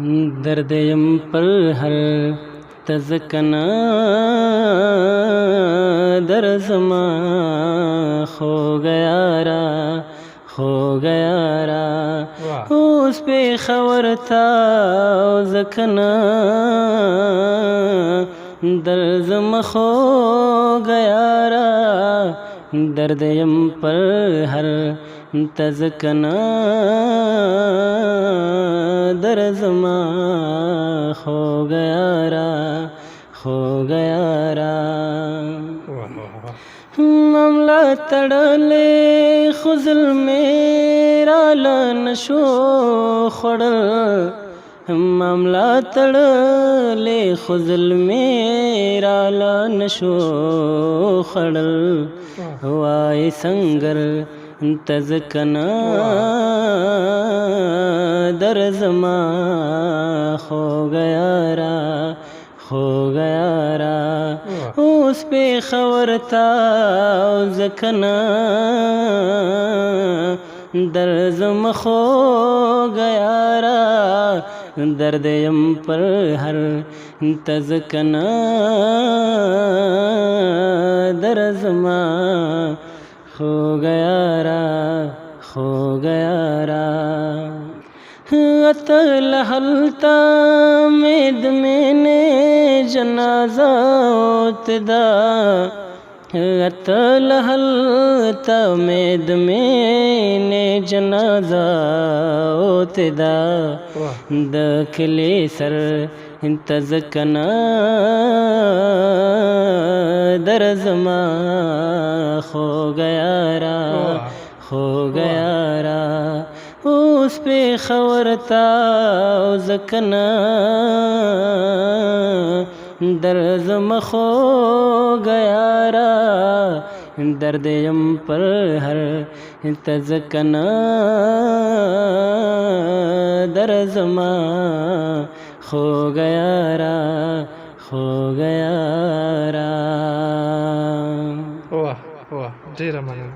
दर्द यम पर हर तज़कना दर ज़मा खो गया रा खो गया रा उस पे खबर था ज़कना दर ज़मा खो गया रा दर्द यम पर हर तज़कना दर ज़मा खो गया रा खो गया रा मामला तड़ले खुजल मेरा नशो खड़ल मामला तड़ले खुजल मेरा नशो खड़ल वाए संगर तज़कना दर ज़मा खो गया रा खो गया रा उस पे खबर था ज़कना दर ज़मा खो गया रा दर्द यम पर हर तज़कना दर ज़मा खो गया रा खो गया रा अतल हलता मेद मैंने जनाजा उतदा अतल हलता मेद मैंने जनाजा उतदा दखले सर तज़कना दर ज़मा खो गया रा खो गया रा उस पे खबर था ज़कना दर ज़मा खो गया रा दर्द यम पर हर तज़कना दर ज़मा खो गया रा खो गया रा। वाह वाह, ढेर मनन।